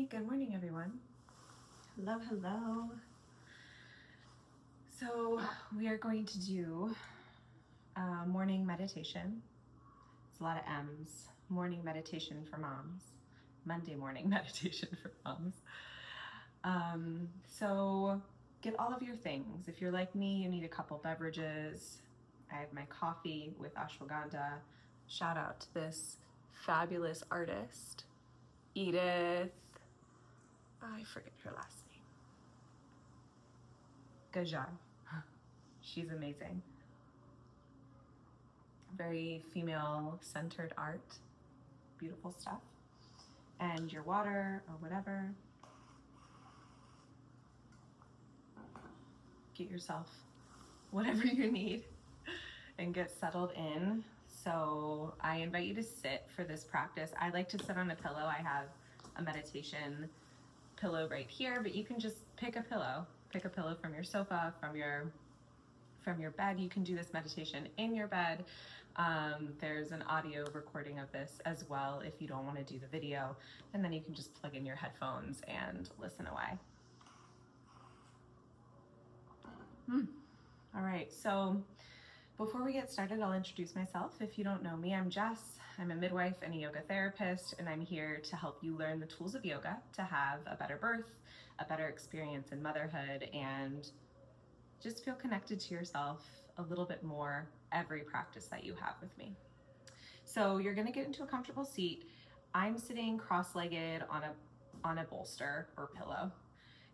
Hi, good morning, everyone. Hello, hello. So we are going to do morning meditation. It's a lot of M's. Morning meditation for moms. Monday morning meditation for moms. So get all of your things. If you're like me, you need a couple beverages. I have my coffee with ashwagandha. Shout out to this fabulous artist, Edith. I forget her last name. Gajar. She's amazing. Very female-centered art. Beautiful stuff. And your water or whatever. Get yourself whatever you need and get settled in. So I invite you to sit for this practice. I like to sit on a pillow. I have a meditation pillow right here, but you can just pick a pillow. Pick a pillow from your sofa, from your bed. You can do this meditation in your bed. There's an audio recording of this as well if you don't want to do the video, and then you can just plug in your headphones and listen away. All right, so before we get started, I'll introduce myself. If you don't know me, I'm Jess. I'm a midwife and a yoga therapist, and I'm here to help you learn the tools of yoga to have a better birth, a better experience in motherhood, and just feel connected to yourself a little bit more every practice that you have with me. So you're gonna get into a comfortable seat. I'm sitting cross-legged on a bolster or pillow.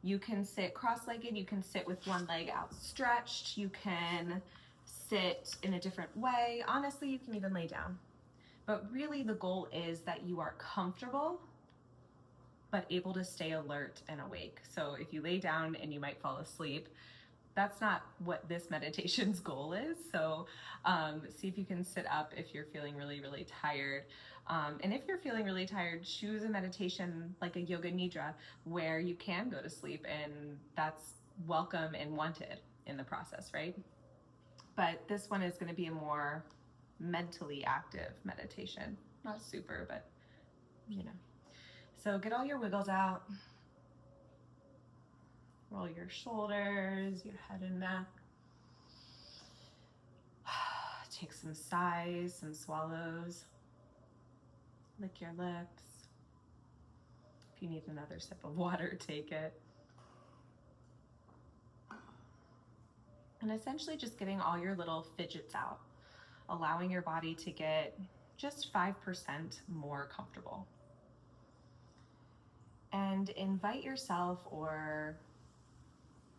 You can sit cross-legged, you can sit with one leg outstretched, you can sit in a different way. Honestly, you can even lay down. But really the goal is that you are comfortable, but able to stay alert and awake. So if you lay down and you might fall asleep, that's not what this meditation's goal is. So see if you can sit up if you're feeling really, really tired. And if you're feeling really tired, choose a meditation like a yoga nidra where you can go to sleep, and that's welcome and wanted in the process, right? But this one is going to be a more mentally active meditation. Not super, but you know. So get all your wiggles out. Roll your shoulders, your head and neck. Take some sighs, some swallows. Lick your lips. If you need another sip of water, take it. And essentially just getting all your little fidgets out, allowing your body to get just 5% more comfortable. And invite yourself or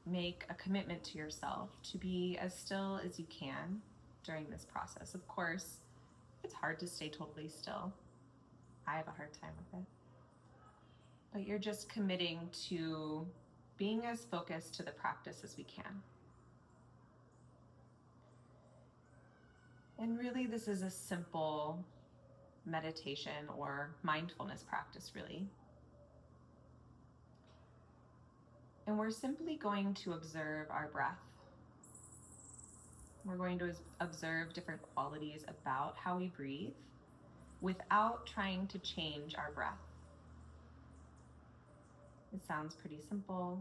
make a commitment to yourself to be as still as you can during this process. Of course, it's hard to stay totally still. I have a hard time with it. But you're just committing to being as focused to the practice as we can. And really, this is a simple meditation or mindfulness practice, really. And we're simply going to observe our breath. We're going to observe different qualities about how we breathe without trying to change our breath. It sounds pretty simple,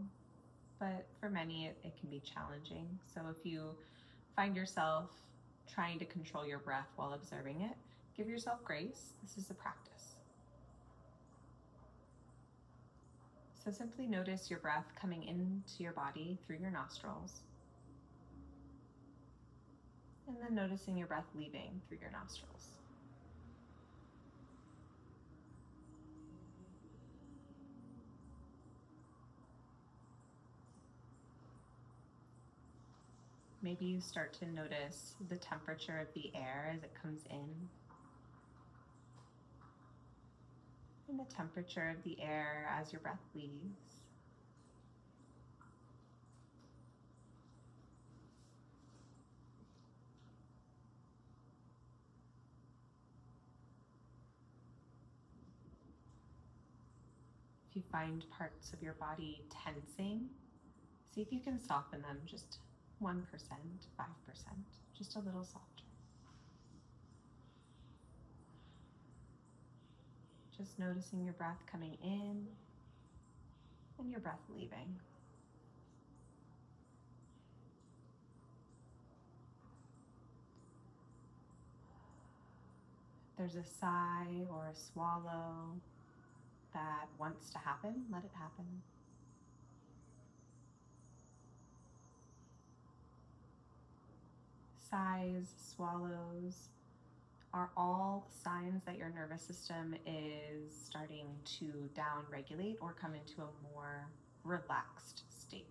but for many it can be challenging. So if you find yourself trying to control your breath while observing it, give yourself grace. This is a practice. So simply notice your breath coming into your body through your nostrils, and then noticing your breath leaving through your nostrils. Maybe you start to notice the temperature of the air as it comes in, and the temperature of the air as your breath leaves. If you find parts of your body tensing, see if you can soften them just 1%, 5%, just a little softer. Just noticing your breath coming in and your breath leaving. If there's a sigh or a swallow that wants to happen, let it happen. Sighs, swallows are all signs that your nervous system is starting to down-regulate or come into a more relaxed state.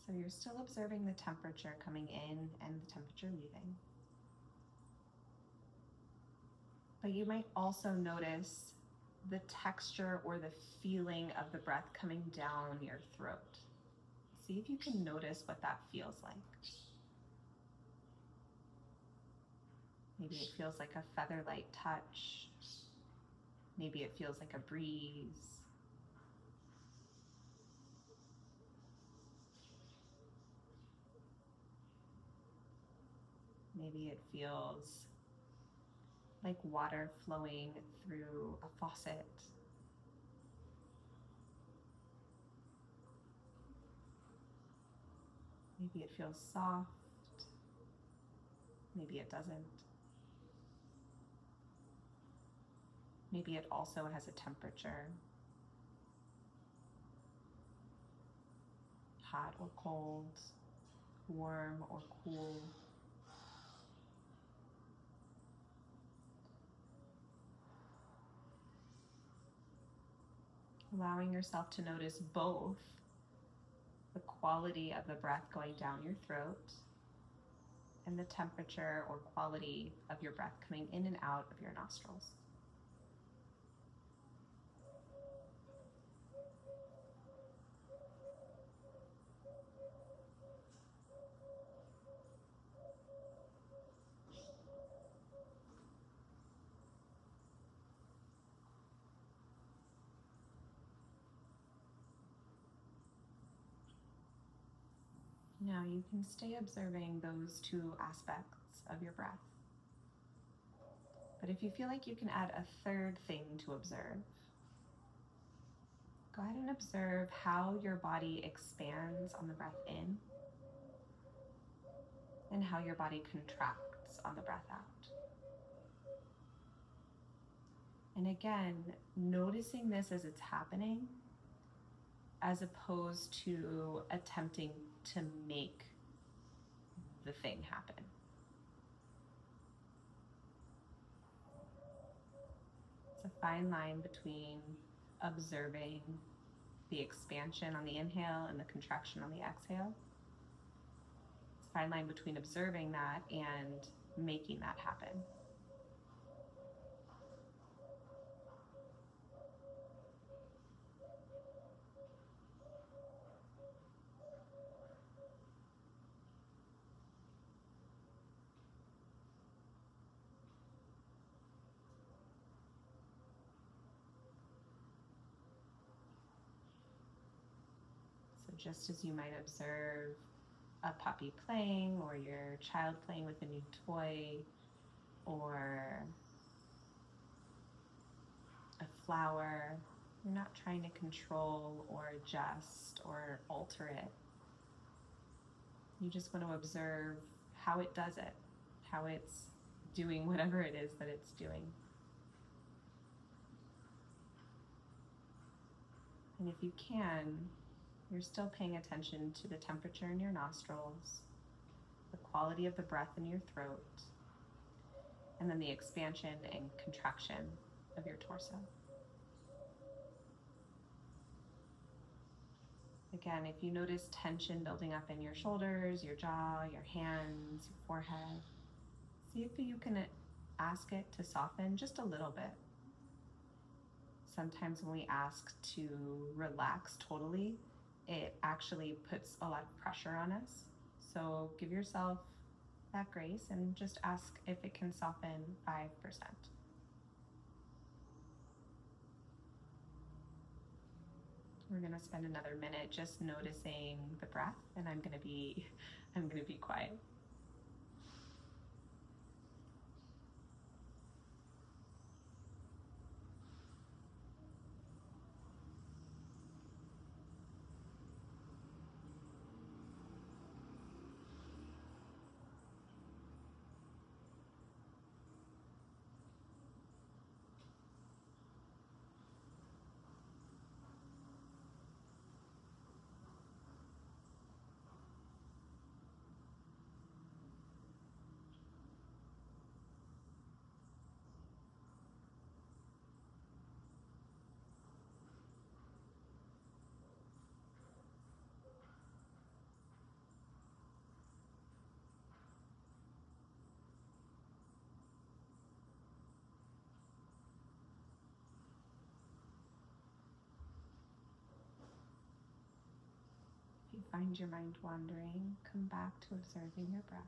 So you're still observing the temperature coming in and the temperature leaving. But you might also notice the texture or the feeling of the breath coming down your throat. See if you can notice what that feels like. Maybe it feels like a feather-light touch. Maybe it feels like a breeze. Maybe it feels like water flowing through a faucet. Maybe it feels soft. Maybe it doesn't. Maybe it also has a temperature, hot or cold, warm or cool. Allowing yourself to notice both the quality of the breath going down your throat and the temperature or quality of your breath coming in and out of your nostrils. Now you can stay observing those two aspects of your breath. But if you feel like you can add a third thing to observe, go ahead and observe how your body expands on the breath in and how your body contracts on the breath out. And again, noticing this as it's happening, as opposed to attempting to make the thing happen. It's a fine line between observing the expansion on the inhale and the contraction on the exhale. It's a fine line between observing that and making that happen. Just as you might observe a puppy playing or your child playing with a new toy or a flower, you're not trying to control or adjust or alter it. You just want to observe how it does it, how it's doing whatever it is that it's doing. And if you can, you're still paying attention to the temperature in your nostrils, the quality of the breath in your throat, and then the expansion and contraction of your torso. Again, if you notice tension building up in your shoulders, your jaw, your hands, your forehead, see if you can ask it to soften just a little bit. Sometimes when we ask to relax totally, it actually puts a lot of pressure on us. So give yourself that grace and just ask if it can soften 5%. We're gonna spend another minute just noticing the breath, and I'm gonna be quiet. If you find your mind wandering, come back to observing your breath.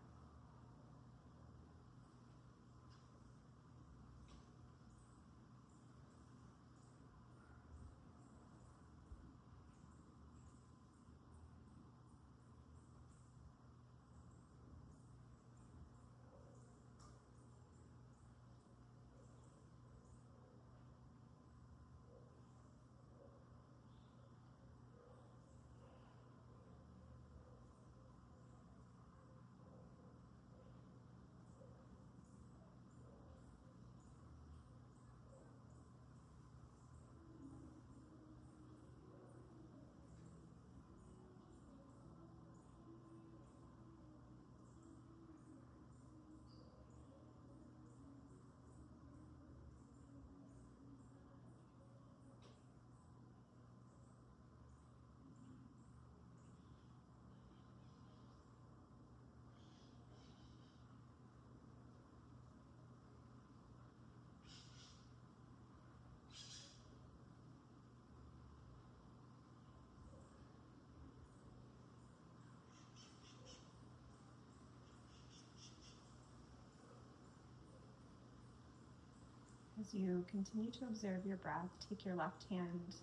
As you continue to observe your breath, take your left hand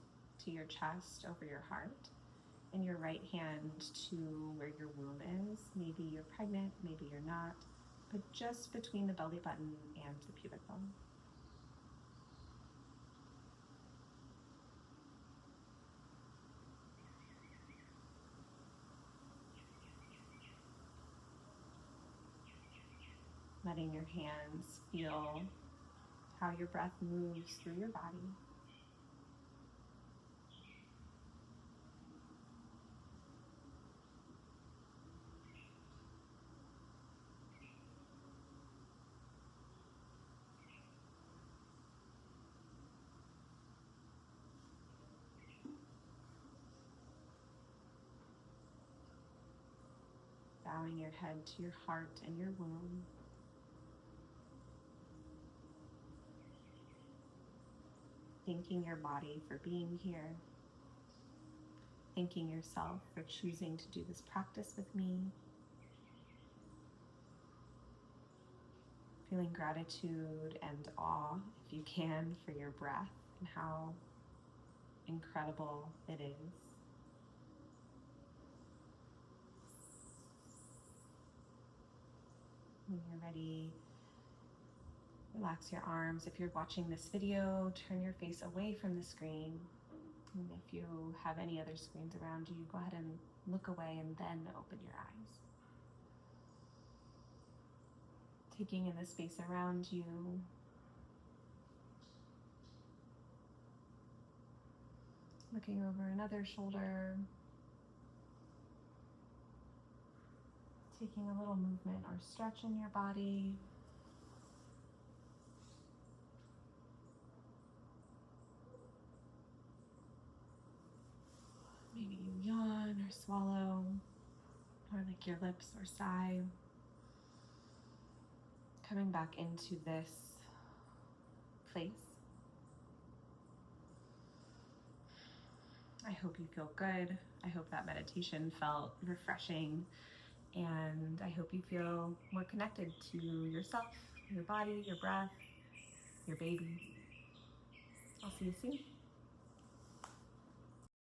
to your chest over your heart and your right hand to where your womb is. Maybe you're pregnant, maybe you're not, but just between the belly button and the pubic bone. Letting your hands feel how your breath moves through your body. Bowing your head to your heart and your womb. Thanking your body for being here. Thanking yourself for choosing to do this practice with me. Feeling gratitude and awe, if you can, for your breath and how incredible it is. When you're ready, relax your arms. If you're watching this video, turn your face away from the screen. And if you have any other screens around you, go ahead and look away and then open your eyes. Taking in the space around you. Looking over another shoulder. Taking a little movement or stretch in your body. Maybe you yawn or swallow, or lick your lips or sigh. Coming back into this place. I hope you feel good. I hope that meditation felt refreshing, and I hope you feel more connected to yourself, your body, your breath, your baby. I'll see you soon.